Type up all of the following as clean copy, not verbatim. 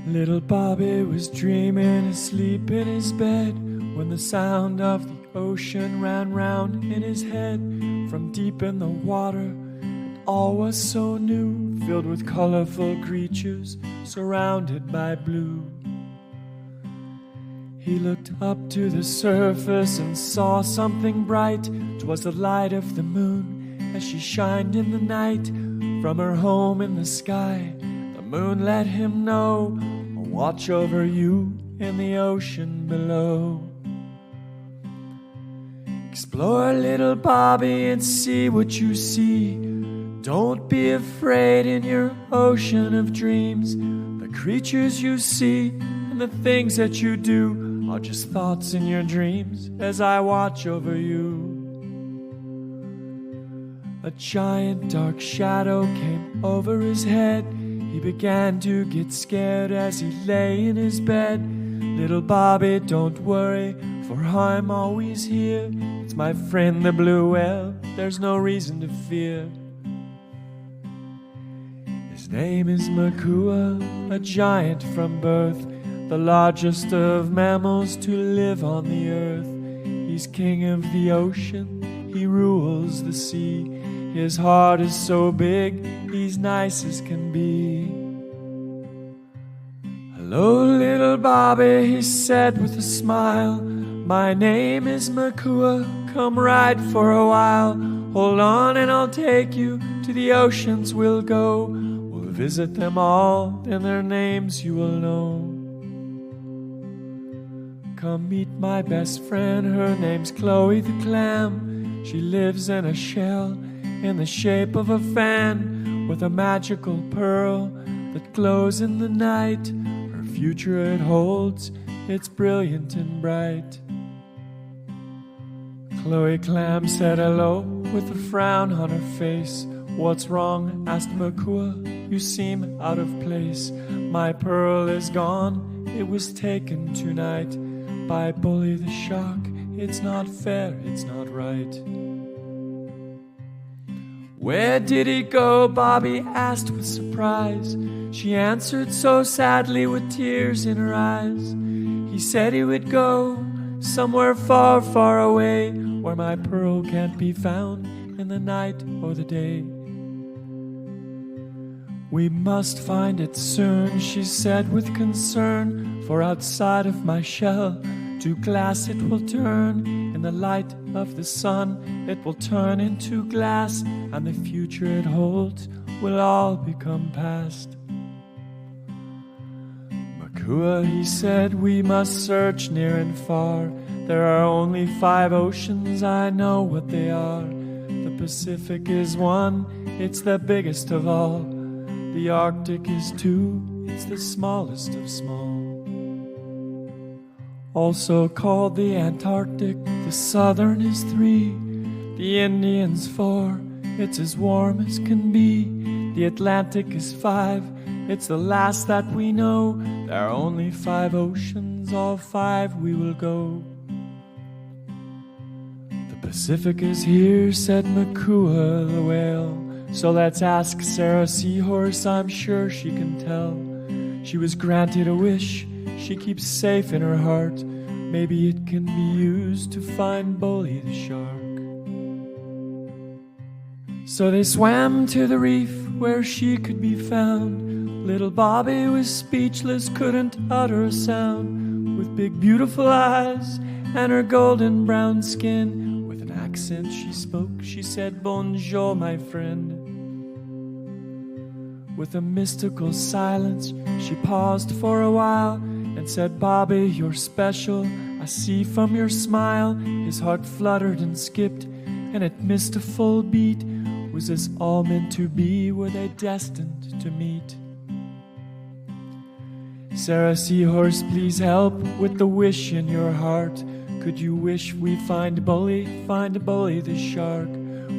Little Bobby was dreaming asleep in his bed when the sound of the ocean ran round in his head from deep in the water. And all was so new, filled with colorful creatures, surrounded by blue. He looked up to the surface and saw something bright. 'Twas the light of the moon as she shined in the night from her home in the sky. The moon let him know, I'll watch over you in the ocean below. Explore, little Bobby, and see what you see. Don't be afraid in your ocean of dreams. The creatures you see and the things that you do are just thoughts in your dreams as I watch over you. A giant dark shadow came over his head. He began to get scared as he lay in his bed. Little Bobby, don't worry, for I'm always here. It's my friend the blue whale, there's no reason to fear. His name is Makua, a giant from birth, the largest of mammals to live on the earth. He's king of the ocean, he rules the sea. His heart is so big, he's nice as can be. Hello, little Bobby, he said with a smile. My name is Makua, come ride for a while. Hold on and I'll take you to the oceans we'll go. We'll visit them all, and their names you will know. Come meet my best friend, her name's Chloe the clam. She lives in a shell in the shape of a fan, with a magical pearl that glows in the night. Her future it holds, it's brilliant and bright. Chloe Clam said hello with a frown on her face. What's wrong? asked Makua. You seem out of place. My pearl is gone, it was taken tonight by Bully the shark. It's not fair, it's not right. Where did he go? Bobby asked with surprise. She answered so sadly with tears in her eyes. He said he would go somewhere far, far away, where my pearl can't be found in the night or the day. We must find it soon, she said with concern, for outside of my shell to glass it will turn. In the light of the sun it will turn into glass, and the future it holds will all become past. Makua, he said, we must search near and far. There are only 5 oceans, I know what they are. The Pacific is one, it's the biggest of all. The Arctic is 2, it's the smallest of small. Also called the Antarctic, the Southern is 3. The Indian's 4, it's as warm as can be. The Atlantic is 5, it's the last that we know. There are only 5 oceans, all 5 we will go. The Pacific is here, said Makua the whale. So let's ask Sarah Seahorse, I'm sure she can tell. She was granted a wish she keeps safe in her heart. Maybe it can be used to find Bully the shark. So they swam to the reef where she could be found. Little Bobby was speechless, couldn't utter a sound. With big beautiful eyes and her golden brown skin, with an accent she spoke, she said, Bonjour, my friend. With a mystical silence, she paused for a while and said, Bobby, you're special, I see from your smile. His heart fluttered and skipped, and it missed a full beat. Was this all meant to be? Were they destined to meet? Sarah Seahorse, please help with the wish in your heart. Could you wish we find Bully the shark?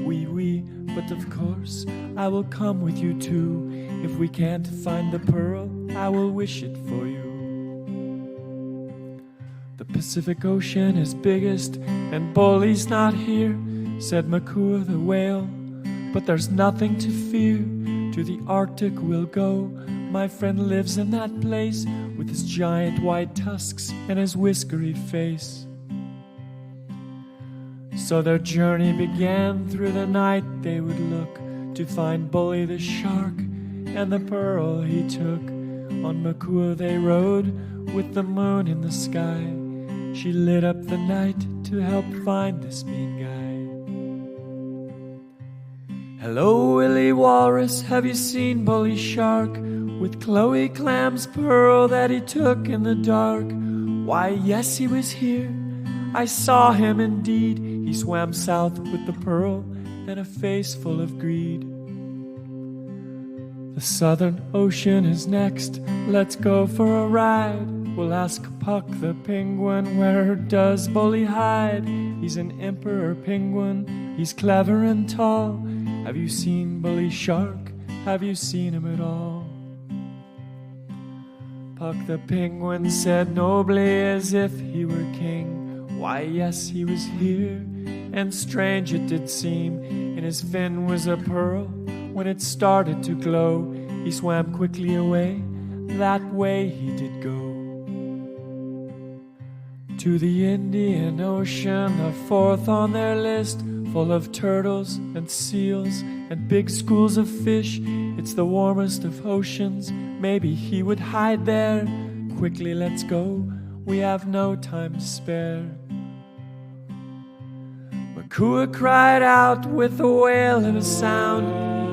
Oui, but of course I will come with you too. If we can't find the pearl, I will wish it for you. The Pacific Ocean is biggest, and Bully's not here, said Makua the whale. But there's nothing to fear, to the Arctic we'll go. My friend lives in that place with his giant white tusks and his whiskery face. So their journey began. Through the night they would look to find Bully the shark and the pearl he took. On Makua they rode with the moon in the sky. She lit up the night to help find this mean guy. Hello, Willie Walrus, have you seen Bully Shark? With Chloe Clam's pearl that he took in the dark. Why, yes, he was here. I saw him indeed. He swam south with the pearl and a face full of greed. The Southern Ocean is next. Let's go for a ride. We'll ask Puck the penguin, where does Bully hide? He's an emperor penguin. He's clever and tall. Have you seen Bully Shark? Have you seen him at all? Puck the penguin said nobly as if he were king. Why, yes, he was here, and strange it did seem. In his fin was a pearl. When it started to glow, he swam quickly away. That way he did go. To the Indian Ocean, the fourth on their list, full of turtles and seals and big schools of fish. It's the warmest of oceans. Maybe he would hide there. Quickly, let's go. We have no time to spare. Makua cried out with a wail and a sound.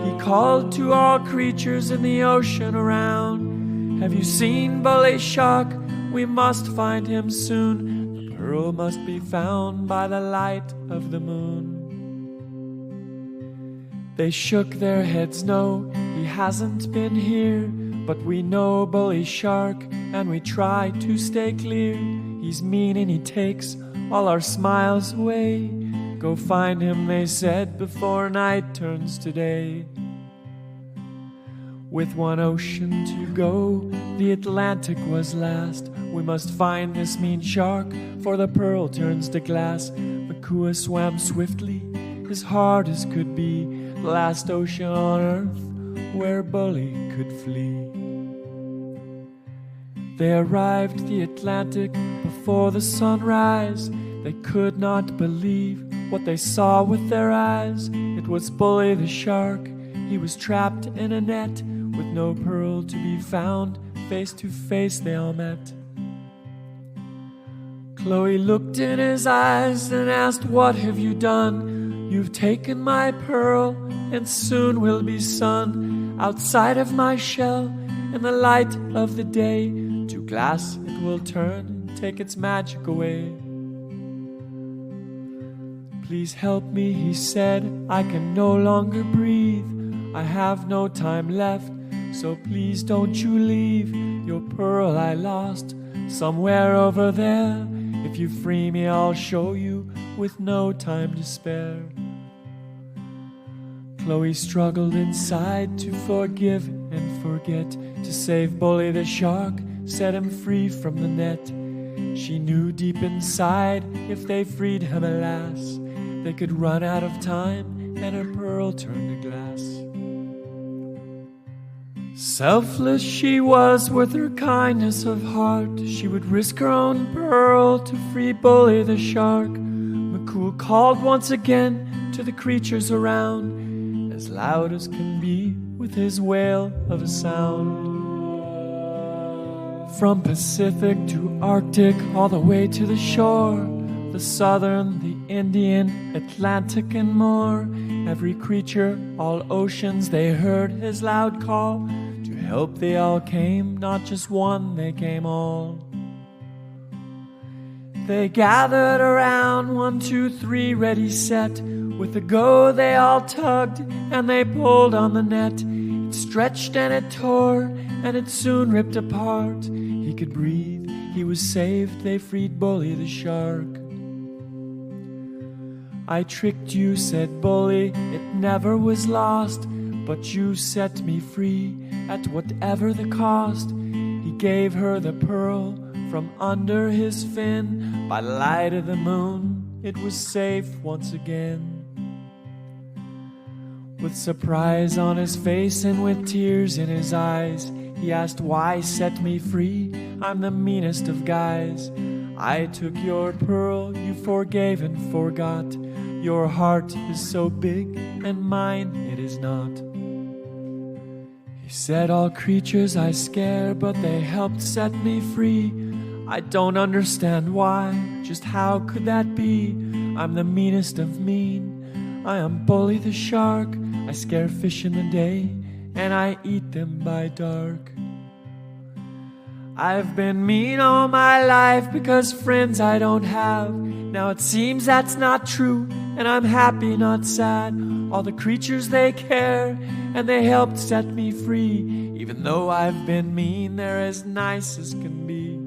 He called to all creatures in the ocean around. Have you seen Bully Shark? We must find him soon. The pearl must be found by the light of the moon. They shook their heads, no, he hasn't been here. But we know Bully Shark, and we try to stay clear. He's mean and he takes all our smiles away. Go find him, they said, before night turns to day. With one ocean to go, the Atlantic was last. We must find this mean shark, for the pearl turns to glass. Makua swam swiftly, as hard as could be, the last ocean on earth where Bully could flee. They arrived the Atlantic before the sunrise. They could not believe what they saw with their eyes. It was Bully the shark. He was trapped in a net with no pearl to be found. Face to face they all met. Chloe looked in his eyes and asked, "What have you done? You've taken my pearl, and soon will be sun outside of my shell. In the light of the day, to glass it will turn and take its magic away." "Please help me," he said, "I can no longer breathe. I have no time left, so please don't you leave. Your pearl I lost somewhere over there. If you free me, I'll show you with no time to spare." Chloe struggled inside to forgive and forget, to save Bully the shark, set him free from the net. She knew deep inside, if they freed him, alas, they could run out of time and her pearl turn to glass. Selfless she was with her kindness of heart. She would risk her own pearl to free Bully the shark. Makua called once again to the creatures around, as loud as can be with his wail of a sound. From Pacific to Arctic, all the way to the shore, the Southern, the Indian, Atlantic and more. Every creature, all oceans, they heard his loud call. To help they all came, not just one, they came all. They gathered around, 1, 2, 3, ready, set. With a go they all tugged, and they pulled on the net. It stretched and it tore, and it soon ripped apart. He could breathe, he was saved, they freed Bully the shark. "I tricked you," said Bully, "it never was lost. But you set me free, at whatever the cost." He gave her the pearl from under his fin. By the light of the moon, it was safe once again. With surprise on his face and with tears in his eyes, He asked why, set me free, I'm the meanest of guys. I took your pearl, you forgave and forgot. Your heart is so big, and mine it is not. He said all creatures I scare, but they helped set me free. I don't understand why, just how could that be? I'm the meanest of mean, I am Bully the shark. I scare fish in the day, and I eat them by dark. I've been mean all my life because friends I don't have. Now it seems that's not true, and I'm happy, not sad. All the creatures they care, and they helped set me free. Even though I've been mean, they're as nice as can be.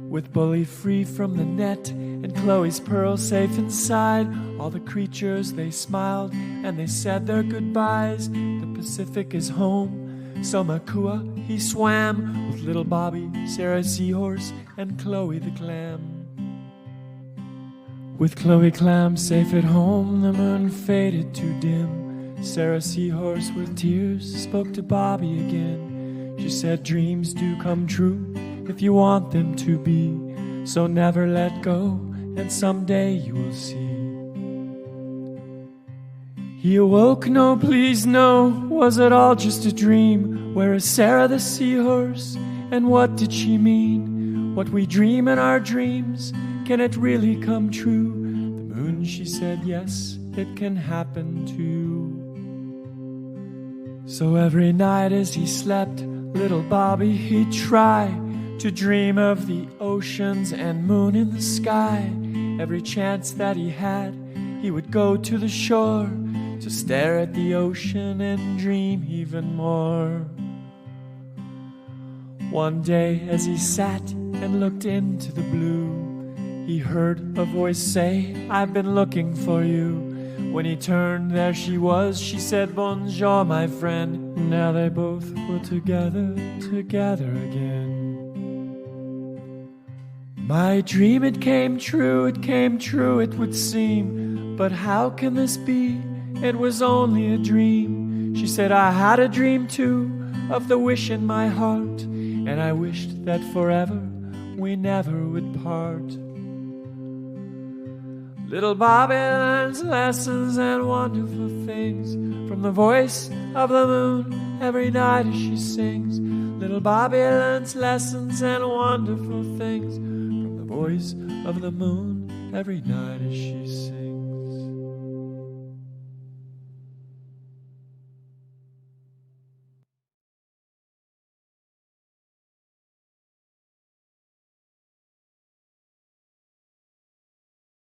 With Bully free from the net, and Chloe's pearl safe inside, all the creatures they smiled, and they said their goodbyes. The Pacific is home, so Makua, he swam with little Bobby, Sarah Seahorse, and Chloe the clam. With Chloe clam safe at home, the moon faded too dim. Sarah Seahorse with tears spoke to Bobby again. She said dreams do come true if you want them to be, so never let go, and someday you will see. He awoke, no please no, was it all just a dream? Where is Sarah the seahorse, and what did she mean? What we dream in our dreams, can it really come true? The moon, she said, yes, it can happen to you. So every night as he slept, little Bobby, he'd try to dream of the oceans and moon in the sky. Every chance that he had, he would go to the shore to stare at the ocean and dream even more. One day as he sat and looked into the blue, he heard a voice say, I've been looking for you. When he turned, there she was. She said, bonjour, my friend. Now they both were together again. My dream, it came true, it would seem. But how can this be? It was only a dream. She said, I had a dream too, of the wish in my heart, and I wished that forever we never would part. Little Bobby learns lessons and wonderful things from the voice of the moon every night as she sings. Little Bobby learns lessons and wonderful things from the voice of the moon every night as she sings.